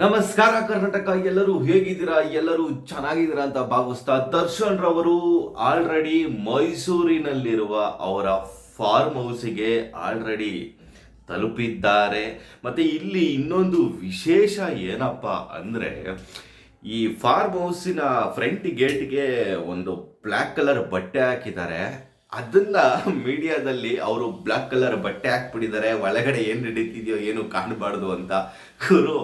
ನಮಸ್ಕಾರ ಕರ್ನಾಟಕ. ಎಲ್ಲರೂ ಹೇಗಿದ್ದೀರಾ? ಎಲ್ಲರೂ ಚೆನ್ನಾಗಿದ್ದೀರಾ ಅಂತ ಭಾವಿಸ್ತಾ, ದರ್ಶನ್ ರವರು ಆಲ್ರೆಡಿ ಮೈಸೂರಿನಲ್ಲಿರುವ ಅವರ ಫಾರ್ಮ್ ಹೌಸಿಗೆ ಆಲ್ರೆಡಿ ತಲುಪಿದ್ದಾರೆ. ಮತ್ತೆ ಇಲ್ಲಿ ಇನ್ನೊಂದು ವಿಶೇಷ ಏನಪ್ಪ ಅಂದ್ರೆ, ಈ ಫಾರ್ಮ್ ಹೌಸಿನ ಫ್ರಂಟ್ ಗೇಟ್ಗೆ ಒಂದು ಬ್ಲ್ಯಾಕ್ ಕಲರ್ ಬಟ್ಟೆ ಹಾಕಿದ್ದಾರೆ. ಅದನ್ನ ಮೀಡಿಯಾದಲ್ಲಿ ಅವರು ಬ್ಲ್ಯಾಕ್ ಕಲರ್ ಬಟ್ಟೆ ಹಾಕ್ಬಿಟ್ಟಿದ್ದಾರೆ, ಒಳಗಡೆ ಏನು ನಡೀತಿದೆಯೋ ಏನು ಕಾಣಬಾರ್ದು ಅಂತ. ಗುರು,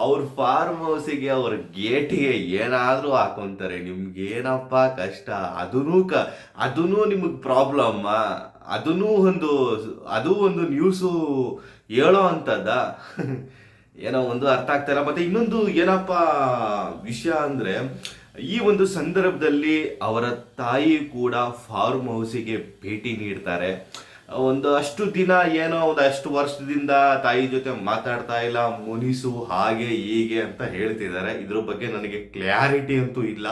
ಅವ್ರ ಫಾರ್ಮ್ ಹೌಸಿಗೆ ಅವ್ರ ಗೇಟಿಗೆ ಏನಾದರೂ ಹಾಕೊಂತಾರೆ. ನಿಮ್ಗೆ ಏನಪ್ಪ ಕಷ್ಟ? ಅದೂ ನಿಮಗೆ ಪ್ರಾಬ್ಲಮ್ಮ? ಅದು ಒಂದು ನ್ಯೂಸು ಹೇಳೋ ಅಂಥದ್ದ? ಏನೋ ಒಂದು ಅರ್ಥ ಆಗ್ತಾಯಿಲ್ಲ. ಮತ್ತೆ ಇನ್ನೊಂದು ಏನಪ್ಪ ವಿಷಯ ಅಂದರೆ, ಈ ಒಂದು ಸಂದರ್ಭದಲ್ಲಿ ಅವರ ತಾಯಿ ಕೂಡ ಫಾರ್ಮ್ ಹೌಸಿಗೆ ಭೇಟಿ ನೀಡ್ತಾರೆ. ಒಂದು ಅಷ್ಟು ದಿನ ಏನೋ ಒಂದು ಅಷ್ಟು ವರ್ಷದಿಂದ ತಾಯಿ ಜೊತೆ ಮಾತಾಡ್ತಾ ಇಲ್ಲ, ಮುನಿಸು ಹಾಗೆ ಹೀಗೆ ಅಂತ ಹೇಳ್ತಿದ್ದಾರೆ. ಇದ್ರ ಬಗ್ಗೆ ನನಗೆ ಕ್ಲಾರಿಟಿ ಅಂತೂ ಇಲ್ಲ.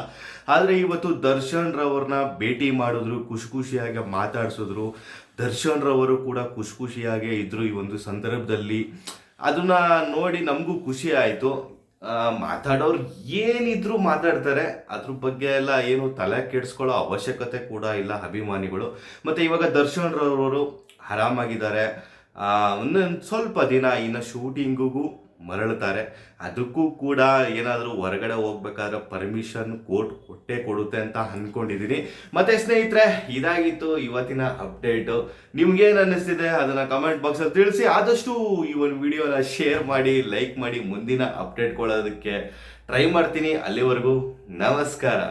ಆದರೆ ಇವತ್ತು ದರ್ಶನ್ ರವ್ರನ್ನ ಭೇಟಿ ಮಾಡಿದ್ರು, ಖುಷಿಯಾಗಿ ಮಾತಾಡ್ಸಿದ್ರು. ದರ್ಶನ್ ರವರು ಕೂಡ ಖುಷಿಯಾಗೇ ಇದ್ರು ಈ ಒಂದು ಸಂದರ್ಭದಲ್ಲಿ. ಅದನ್ನ ನೋಡಿ ನಮಗೂ ಖುಷಿ ಆಯಿತು. ಮಾತಾಡೋರು ಏನಿದ್ರು ಮಾತಾಡ್ತಾರೆ, ಅದ್ರ ಬಗ್ಗೆ ಎಲ್ಲ ಏನು ತಲೆ ಕೆಡಿಸ್ಕೊಳ್ಳೋ ಅವಶ್ಯಕತೆ ಕೂಡ ಇಲ್ಲ ಅಭಿಮಾನಿಗಳು. ಮತ್ತು ಇವಾಗ ದರ್ಶನ್ ರವರು ಆರಾಮಾಗಿದ್ದಾರೆ. ಇನ್ನೊಂದು ಸ್ವಲ್ಪ ದಿನ ಇನ್ನು ಶೂಟಿಂಗಿಗೂ ಮರಳುತ್ತಾರೆ. ಅದಕ್ಕೂ ಕೂಡ ಏನಾದರೂ ಹೊರಗಡೆ ಹೋಗ್ಬೇಕಾದ್ರೆ ಪರ್ಮಿಷನ್ ಕೊಟ್ಟೇ ಕೊಡುತ್ತೆ ಅಂತ ಅಂದ್ಕೊಂಡಿದ್ದೀನಿ. ಮತ್ತು ಸ್ನೇಹಿತರೆ, ಇದಾಗಿತ್ತು ಇವತ್ತಿನ ಅಪ್ಡೇಟು. ನಿಮ್ಗೇನು ಅನ್ನಿಸ್ತಿದೆ ಅದನ್ನು ಕಮೆಂಟ್ ಬಾಕ್ಸಲ್ಲಿ ತಿಳಿಸಿ. ಆದಷ್ಟು ಈ ಒಂದು ವಿಡಿಯೋನ ಶೇರ್ ಮಾಡಿ, ಲೈಕ್ ಮಾಡಿ, ಮುಂದಿನ ಅಪ್ಡೇಟ್ ಕೊಡೋದಕ್ಕೆ ಟ್ರೈ ಮಾಡ್ತೀನಿ. ಅಲ್ಲಿವರೆಗೂ ನಮಸ್ಕಾರ.